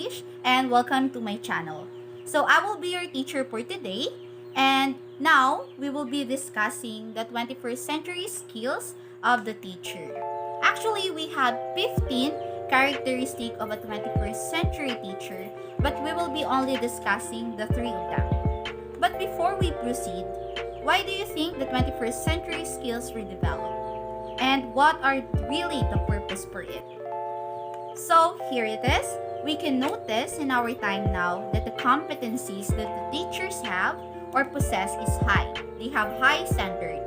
English and welcome to my channel. So I will be your teacher for today, and now we will be discussing the 21st century skills of the teacher. Actually, we have 15 characteristics of a 21st century teacher, but we will be only discussing the 3 of them. But before we proceed, why do you think the 21st century skills were developed? And what are really the purpose for it? So here it is. We can notice in our time now that the competencies that the teachers have or possess is high. They have high standard.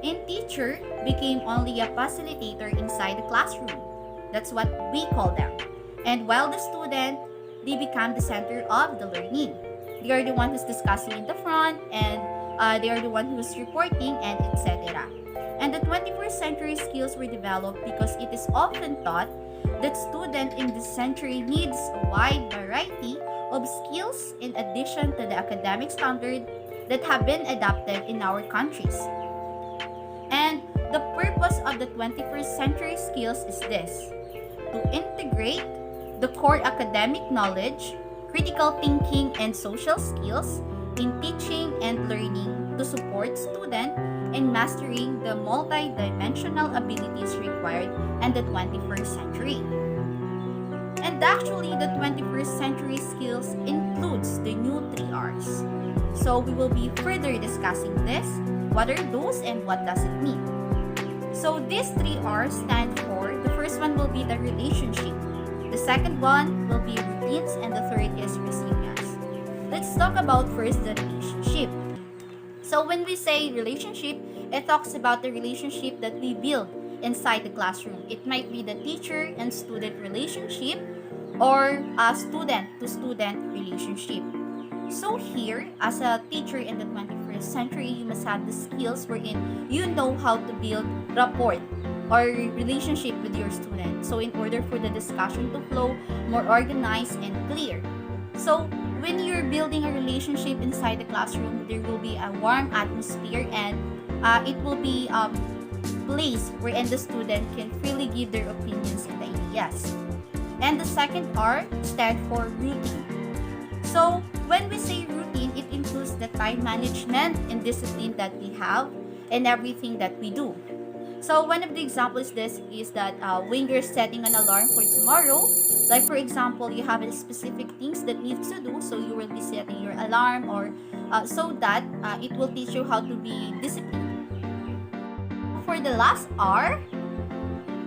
And teacher became only a facilitator inside the classroom. That's what we call them. And while the student, they become the center of the learning. They are the one who's discussing in the front, and they are the one who's reporting, and etc. And the 21st century skills were developed because it is often thought that student in this century needs a wide variety of skills in addition to the academic standard that have been adopted in our countries. And the purpose of the 21st century skills is this: to integrate the core academic knowledge, critical thinking, and social skills in teaching and learning to support students in mastering the multi-dimensional abilities required in the 21st century. And actually, the 21st century skills includes the new 3 R's. So we will be further discussing this. What are those and what does it mean? So these 3 R's stand for, the first one will be the relationship. The second one will be routines, and the third is resilience. Let's talk about first the relationship. So when we say relationship, it talks about the relationship that we build inside the classroom. It might be the teacher and student relationship or a student to student relationship. So here, as a teacher in the 21st century, you must have the skills wherein you know how to build rapport or relationship with your student. So in order for the discussion to flow more organized and clear. So when you're building a relationship inside the classroom, there will be a warm atmosphere, and it will be a place wherein the student can freely give their opinions and ideas. And the second R stands for routine. So when we say routine, it includes the time management and discipline that we have in everything that we do. So one of the examples this is that when you're setting an alarm for tomorrow, like for example, you have a specific things that needs to do, so you will be setting your alarm, or so that it will teach you how to be disciplined. For the last R,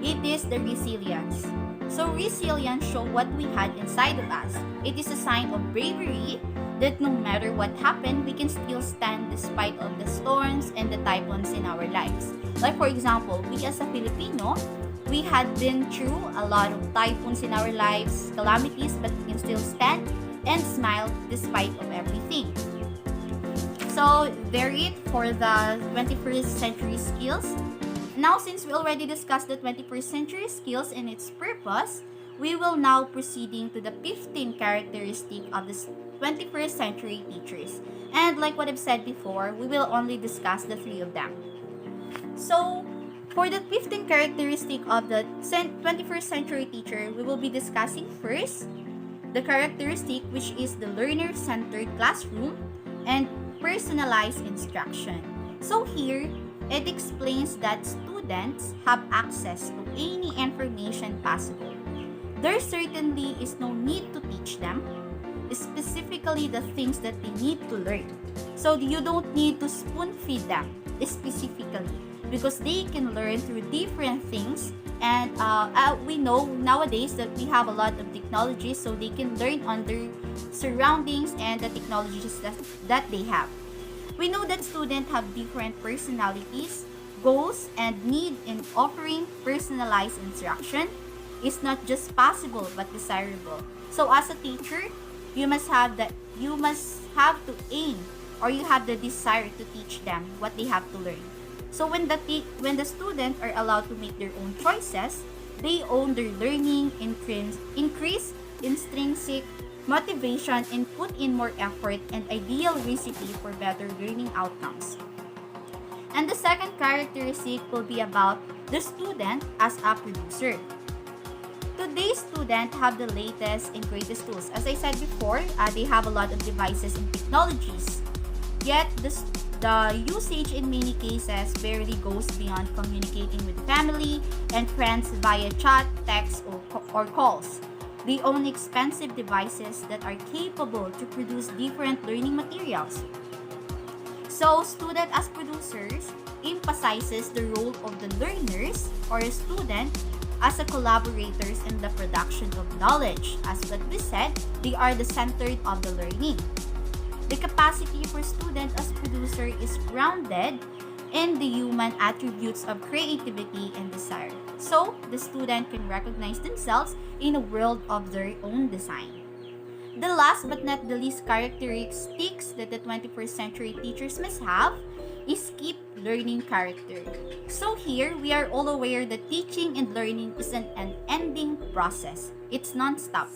it is the resilience. So resilience show what we had inside of us. It is a sign of bravery that no matter what happened, we can still stand despite of the storms and the typhoons in our lives. Like for example, we as a Filipino, we had been through a lot of typhoons in our lives, calamities, but we can still stand and smile despite of everything. So there it for the 21st century skills. Now, since we already discussed the 21st century skills and its purpose, we will now proceeding to the 15 characteristic of the 21st century teachers. And like what I've said before, we will only discuss the 3 of them. So, for the 15 characteristic of the 21st century teacher, we will be discussing first the characteristic, which is the learner-centered classroom and personalized instruction. So here, it explains that students have access to any information possible. There certainly is no need to teach them, specifically the things that they need to learn. So you don't need to spoon feed them specifically, because they can learn through different things. And we know nowadays that we have a lot of technology, so they can learn on their surroundings and the technologies that they have. We know that students have different personalities, goals, and need in offering personalized instruction is not just possible but desirable. So as a teacher, you must have to aim, or you have the desire to teach them what they have to learn. So when the students are allowed to make their own choices, they own their learning, increase intrinsic motivation, and put in more effort, and ideal recipe for better learning outcomes. And the second characteristic will be about the student as a producer. To today's students have the latest and greatest tools. As I said before, they have a lot of devices and technologies. Yet, the usage in many cases barely goes beyond communicating with family and friends via chat, text, or calls. They own expensive devices that are capable to produce different learning materials. So, student as producers emphasizes the role of the learners or a student as a collaborators in the production of knowledge. As what we said, they are the center of the learning. The capacity for student as producer is grounded in the human attributes of creativity and desire. So, the student can recognize themselves in a world of their own design. The last but not the least characteristics that the 21st century teachers must have is keep learning character. So here, we are all aware that teaching and learning isn't an ending process. It's non-stop.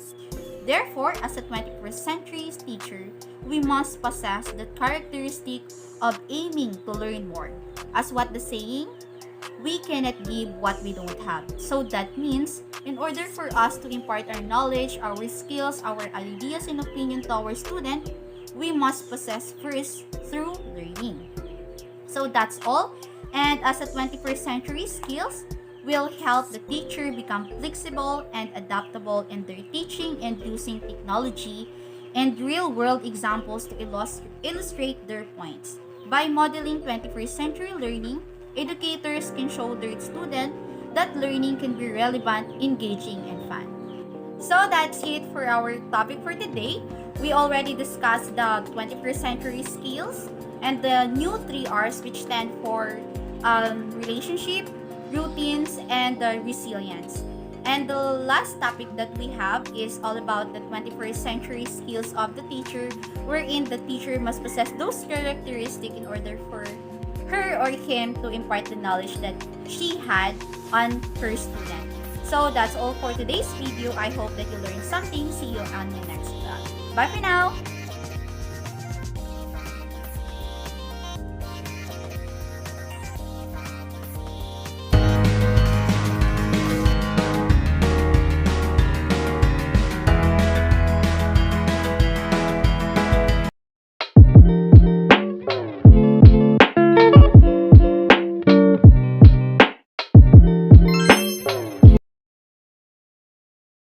Therefore, as a 21st century teacher, we must possess the characteristic of aiming to learn more. As what the saying, we cannot give what we don't have. So that means, in order for us to impart our knowledge, our skills, our ideas and opinion to our student, we must possess first through learning. So that's all. And as a 21st century skills will help the teacher become flexible and adaptable in their teaching and using technology and real-world examples to illustrate their points. By modeling 21st century learning, educators can show their students that learning can be relevant, engaging, and fun. So that's it for our topic for today. We already discussed the 21st century skills and the new 3 R's, which stand for relationship, routines, and resilience. And the last topic that we have is all about the 21st century skills of the teacher, wherein the teacher must possess those characteristics in order for her or him to impart the knowledge that she had on her student. So that's all for today's video. I hope that you learned something. See you on the next vlog. Bye for now!